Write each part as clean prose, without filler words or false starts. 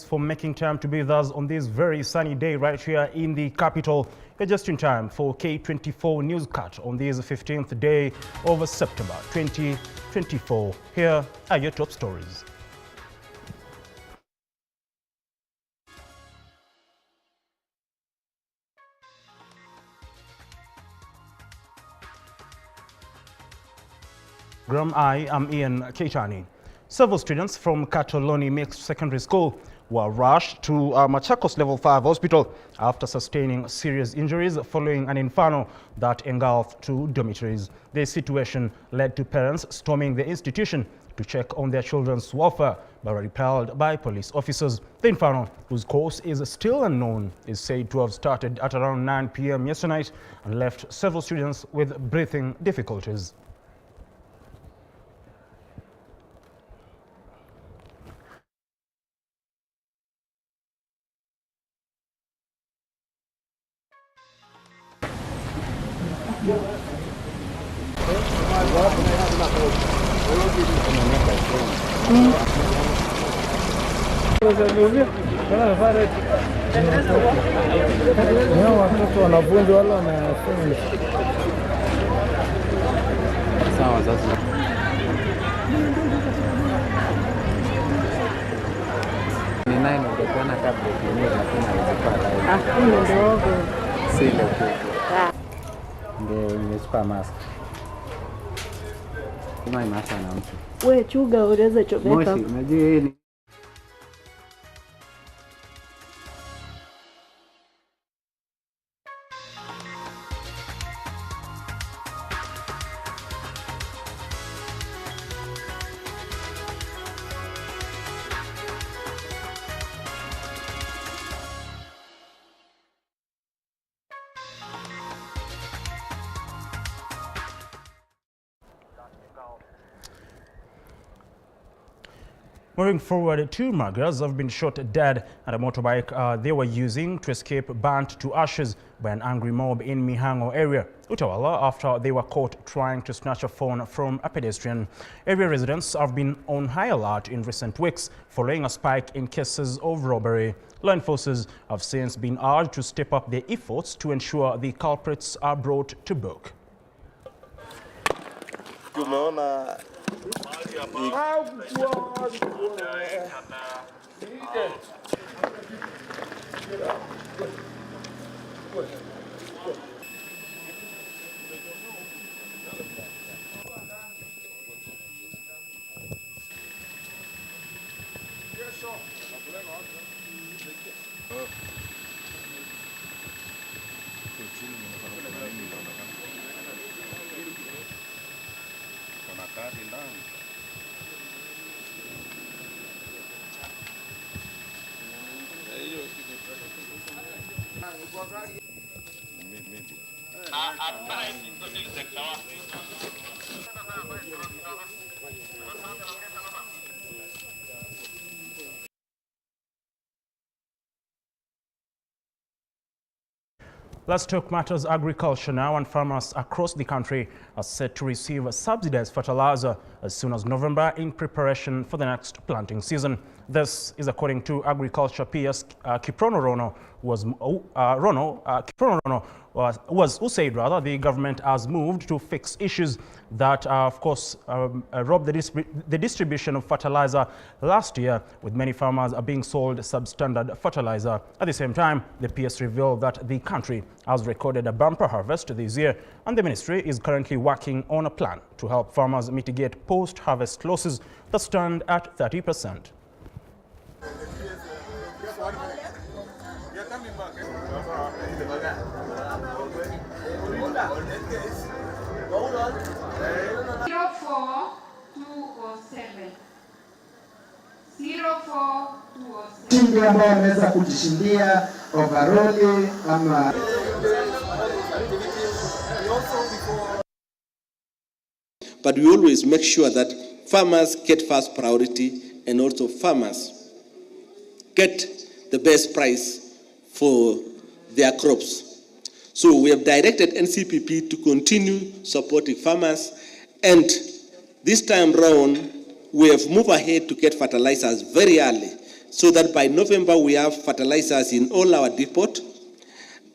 For making time to be with us on this very sunny day right here in the capital. You're just in time for K24 News Cut on this 15th day of September 2024. Here are your top stories. I am Ian Keitani. Several students from Katoloni Mixed Secondary School were rushed to Machakos Level 5 Hospital after sustaining serious injuries following an inferno that engulfed two dormitories. The situation led to parents storming the institution to check on their children's welfare, but were repelled by police officers. The inferno, whose cause is still unknown, is said to have started at around 9 p.m. yesterday night and left several students with breathing difficulties. We chuga ureze chobeka. Moving forward, two muggers have been shot dead at a motorbike they were using to escape burnt to ashes by an angry mob in Mihango area, Utawala, after they were caught trying to snatch a phone from a pedestrian. Area residents have been on high alert in recent weeks following a spike in cases of robbery. Law enforcers have since been urged to step up their efforts to ensure the culprits are brought to book. Let's talk matters agriculture now, and farmers across the country are set to receive subsidized fertilizer as soon as November in preparation for the next planting season. This is according to Agriculture PS Kiprono Rono, who said rather the government has moved to fix issues that of course robbed the distribution of fertilizer last year, with many farmers being sold substandard fertilizer. At the same time, the PS revealed that the country has recorded a bumper harvest this year, and the ministry is currently working on a plan to help farmers mitigate post-harvest losses that stand at 30%. Timu ambao wanaweza kujishindia overall ama but we always make sure that farmers get first priority and also farmers get the best price for their crops. So we have directed NCPP to continue supporting farmers, and this time round we have moved ahead to get fertilizers very early so that by November we have fertilizers in all our depot,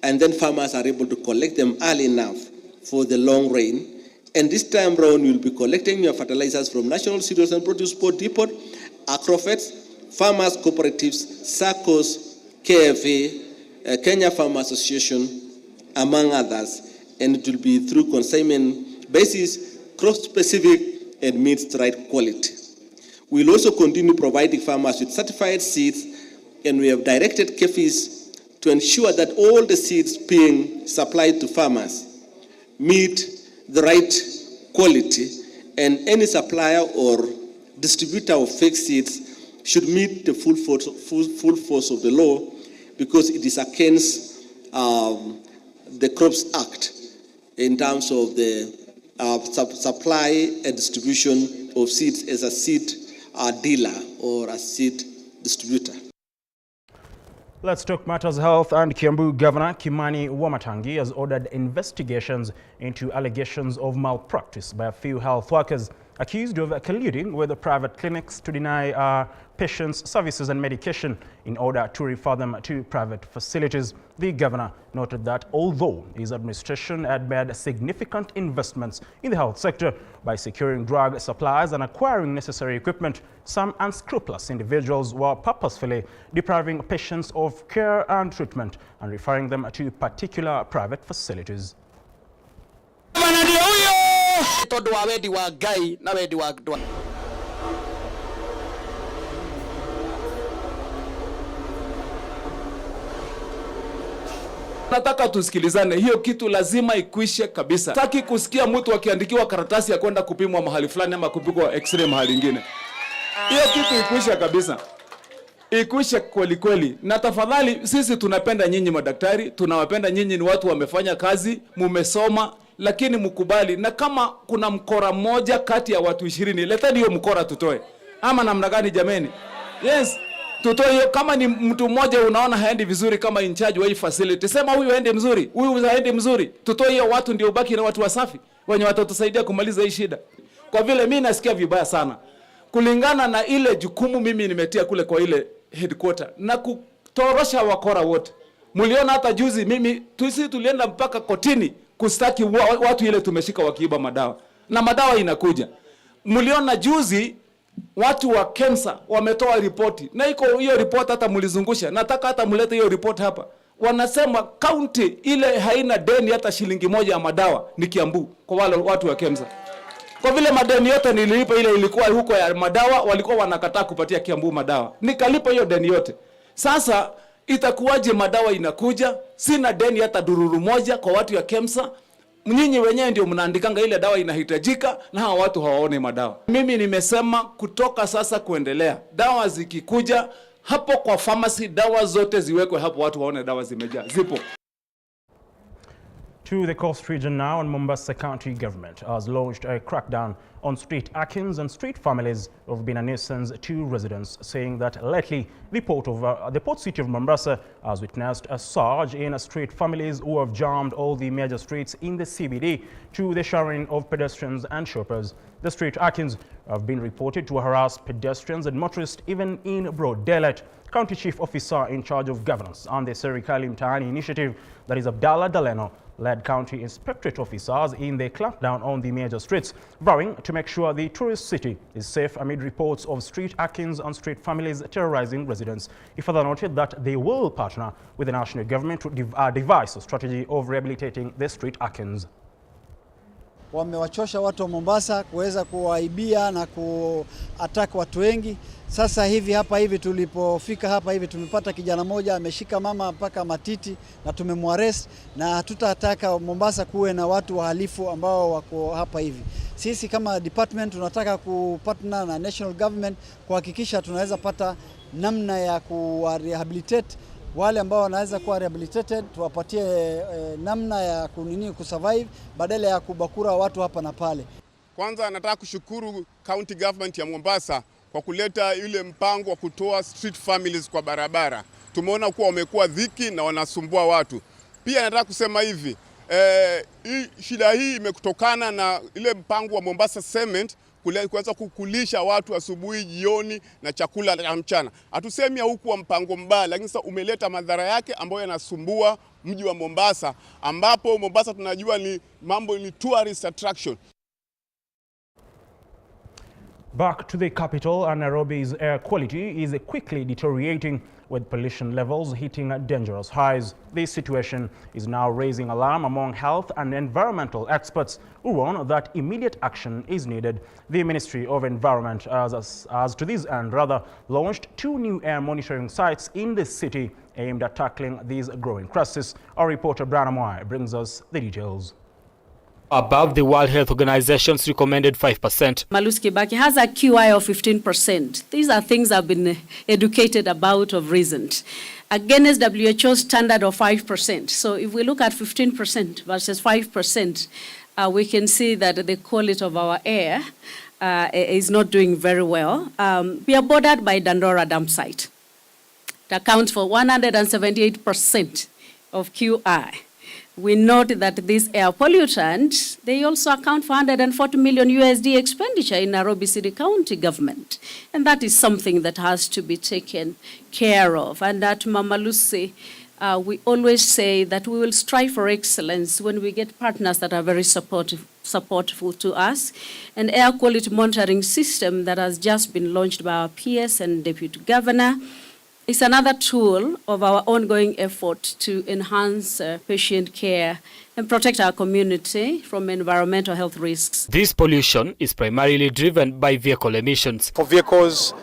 and then farmers are able to collect them early enough for the long rain. And this time round, you'll be collecting your fertilizers from National Cereals and Produce Board Depot, Agrofeds, Farmers Cooperatives, SACCOs, KFA, Kenya Farmer Association, among others. And it will be through consignment basis, crop-specific, and meets the right quality. We'll also continue providing farmers with certified seeds, and we have directed KFIs to ensure that all the seeds being supplied to farmers meet the right quality, and any supplier or distributor of fake seeds should meet the full force of the law, because it is against the Crops Act in terms of the supply and distribution of seeds as a seed dealer or a seed distributor. Let's talk matters health, and Kiambu Governor Kimani Wamatangi has ordered investigations into allegations of malpractice by a few health workers accused of colluding with the private clinics to deny patients services and medication in order to refer them to private facilities. The governor noted that although his administration had made significant investments in the health sector by securing drug supplies and acquiring necessary equipment, some unscrupulous individuals were purposefully depriving patients of care and treatment and referring them to particular private facilities. Nataka tusikilizane, hiyo kitu lazima ikwishe kabisa. Taki kusikia mtu akiandikiwa karatasi ya kwenda kupimwa mahali fulani ama kupigwa x-ray mahali ingine. Hiyo kitu ikwishe kabisa. Ikwishe kweli kweli. Na tafadhali, sisi tunapenda nyinyi madaktari, tunawapenda nyinyi, ni watu wamefanya kazi, mumesoma, lakini mkubali. Na kama kuna mkora mmoja kati ya watu 20, leteni hiyo mkora tutoe. Ama namna gani jameni? Yes. Tutoe hiyo. Kama ni mtu mmoja unaona haendi vizuri kama in charge wa hii facility, sema huyu haendi mzuri, huyu haendi mzuri. Tutoe hiyo watu, ndio ubaki na watu wasafi wenye watatusaidia kumaliza hii shida. Kwa vile mimi nasikia vibaya sana kulingana na ile jukumu mimi nimetia kule kwa ile headquarter na kutorosha wakora wote. Mliona hata juzi mimi tulienda mpaka kotini kustaki watu ile tumeshika wakiiba madawa, na madawa inakuja. Mliona juzi watu wa KEMSA wametoa ripoti, na iko hiyo ripoti hata mlizungusha. Nataka hata mlete hiyo ripoti hapa. Wanasema county ile haina deni hata shilingi moja ya madawa ni Kiambu kwa wale watu wa KEMSA. Kwa vile madeni yote nililipa ile ilikuwa huko ya madawa, walikuwa wanakataa kupatia Kiambu madawa. Nikalipa hiyo deni yote. Sasa itakuwaje madawa inakuja? Sina deni hata dururu moja kwa watu ya KEMSA. Nyinyi wenyewe ndio mnaandikanga ile dawa inahitajika na hawa watu hawaone madawa. Mimi nimesema kutoka sasa kuendelea, dawa zikikuja hapo kwa pharmacy, dawa zote ziwekwe hapo, watu waone dawa zimejaa, zipo. To the coast region now, and Mombasa County Government has launched a crackdown on street akins and street families who have been a nuisance to residents, saying that lately the port city of Mombasa has witnessed a surge in street families who have jammed all the major streets in the CBD to the sharing of pedestrians and shoppers. The street akins have been reported to harass pedestrians and motorists even in broad daylight. County Chief Officer in charge of governance on the Serikali Mtaani initiative, that is Abdallah Daleno, led county inspectorate officers in the clampdown on the major streets, vowing to make sure the tourist city is safe amid reports of street akins and street families terrorizing residents. He further noted that they will partner with the national government to devise a strategy of rehabilitating the street akins. Wamewachosha watu wa Mombasa kuweza kuwaibia na kuattack watu wengi. Sasa hivi hapa hivi tulipofika hapa hivi tumepata kijana moja ameshika mama mpaka matiti na tumemwarrest, na hatutataka Mombasa kuwe na watu wahalifu ambao wako hapa hivi. Sisi kama department tunataka kupartner na national government kuhakikisha tunaweza pata namna ya kuwarehabilitate wale ambao wanaweza kuwa rehabilitated, tuwapatie namna ya kusurvive badala ya kubakura watu hapa na pale. Kwanza nataka kushukuru county government ya Mombasa kwa kuleta ile mpango wa kutoa street families kwa barabara. Tumeona kuwa wamekuwa dhiki na wanasumbua watu. Pia nataka kusema hivi, shida hii imekutokana na ile mpango wa Mombasa Cement kuweza kukulisha watu asubuhi, jioni na chakula cha mchana. Hatusemi huku wa mpango mbaya, lakini sasa umeleta madhara yake ambayo yanasumbua mji wa Mombasa, ambapo Mombasa tunajua ni mambo ni tourist attraction. Back to the capital, Nairobi's air quality is quickly deteriorating, with pollution levels hitting dangerous highs. This situation is now raising alarm among health and environmental experts who warn that immediate action is needed. The Ministry of Environment has to this end launched 2 new air monitoring sites in the city aimed at tackling these growing crises. Our reporter Brian Moy brings us the details. Above the World Health Organization's recommended 5%. Mombasa Kibaki has a QI of 15%. These are things I've been educated about of recent. Against WHO's standard of 5%. So if we look at 15% versus 5%, we can see that the quality of our air is not doing very well. We are bordered by Dandora dump site. It accounts for 178% of QI. We note that these air pollutants, they also account for $140 million USD expenditure in Nairobi City County government. And that is something that has to be taken care of. And at Mama Lucy, we always say that we will strive for excellence when we get partners that are very supportive to us. An air quality monitoring system that has just been launched by our PS and Deputy Governor is another tool of our ongoing effort to enhance patient care and protect our community from environmental health risks. This pollution is primarily driven by vehicle emissions. For vehicles,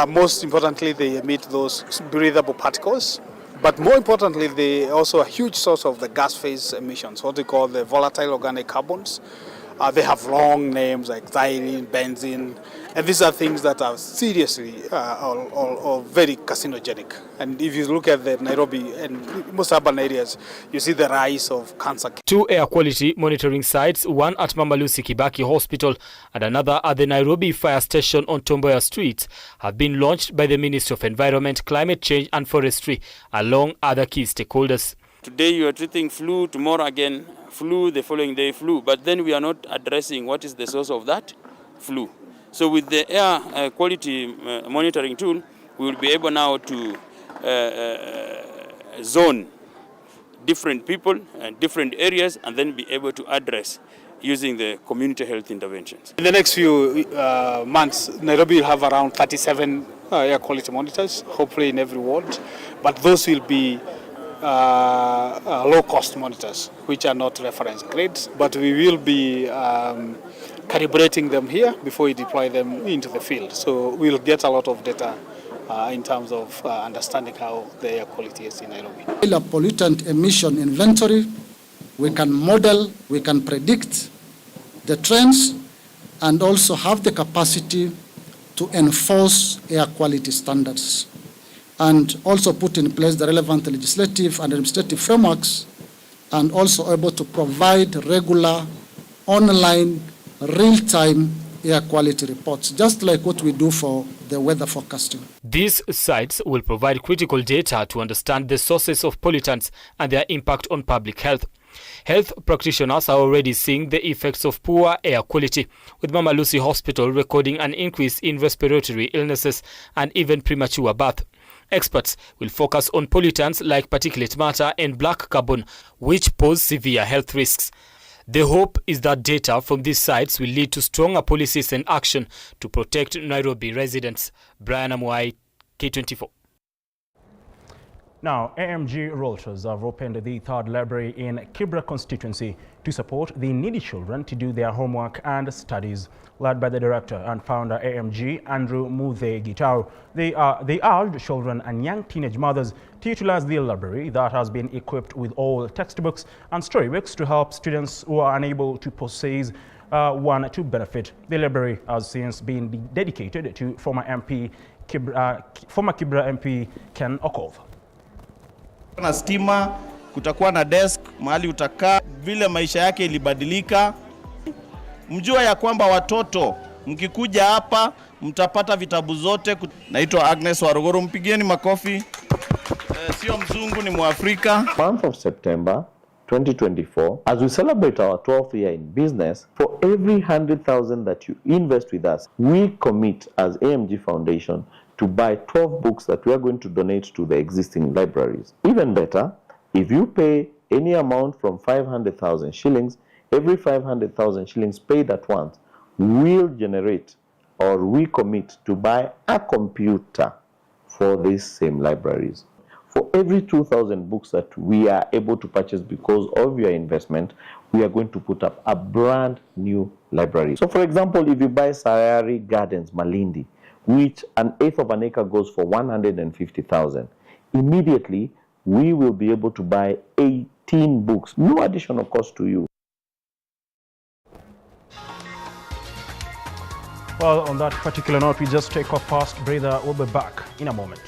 most importantly, they emit those breathable particles. But more importantly, they also a huge source of the gas phase emissions, what we call the volatile organic carbons. They have long names like styrene, benzene, and these are things that are seriously or very carcinogenic. And if you look at the Nairobi and most urban areas, you see the rise of cancer. 2 air quality monitoring sites, one at Mama Lucy Kibaki Hospital and another at the Nairobi Fire Station on Tomboya Street, have been launched by the Ministry of Environment, Climate Change and Forestry, along other key stakeholders. Today you are treating flu, tomorrow again flu, the following day flu, but then we are not addressing what is the source of that flu. So with the air quality monitoring tool, we will be able now to zone different people and different areas and then be able to address using the community health interventions. In the next few months, Nairobi will have around 37 air quality monitors, hopefully in every ward, but those will be low-cost monitors, which are not reference grades, but we will be calibrating them here before we deploy them into the field. So we'll get a lot of data in terms of understanding how the air quality is in Nairobi. A pollutant emission inventory, we can model, we can predict the trends, and also have the capacity to enforce air quality standards, and also put in place the relevant legislative and administrative frameworks, and also able to provide regular, online, real-time air quality reports, just like what we do for the weather forecasting. These sites will provide critical data to understand the sources of pollutants and their impact on public health. Health practitioners are already seeing the effects of poor air quality, with Mama Lucy Hospital recording an increase in respiratory illnesses and even premature birth. Experts will focus on pollutants like particulate matter and black carbon, which pose severe health risks. The hope is that data from these sites will lead to stronger policies and action to protect Nairobi residents. Brian Amuai, K24. Now, AMG Realtors have opened the 3rd library in Kibra constituency to support the needy children to do their homework and studies. Led by the director and founder AMG, Andrew Muthe Gitau, they urged children and young teenage mothers to utilize the library that has been equipped with all textbooks and storybooks to help students who are unable to possess one to benefit. The library has since been dedicated to former Kibra MP Ken Okoth. Na stima, kutakuwa na desk mahali utakaa, vile maisha yake ilibadilika. Mjua ya kwamba watoto mkikuja hapa mtapata vitabu zote. Naitwa Agnes Waruguru, mpigieni makofi. Sio mzungu, ni Mwafrika. Month of September 2024, as we celebrate our 12th year in business, for every 100,000 that you invest with us, we commit as AMG Foundation to buy 12 books that we are going to donate to the existing libraries. Even better, if you pay any amount from 500,000 shillings, every 500,000 shillings paid at once will generate, or we commit to buy a computer for these same libraries. For every 2,000 books that we are able to purchase because of your investment, we are going to put up a brand new library. So for example, if you buy Sayari Gardens, Malindi, which 1/8 of an acre goes for 150,000, immediately we will be able to buy 18 books, no additional cost to you. Well, on that particular note, we just take our first breather. We'll be back in a moment.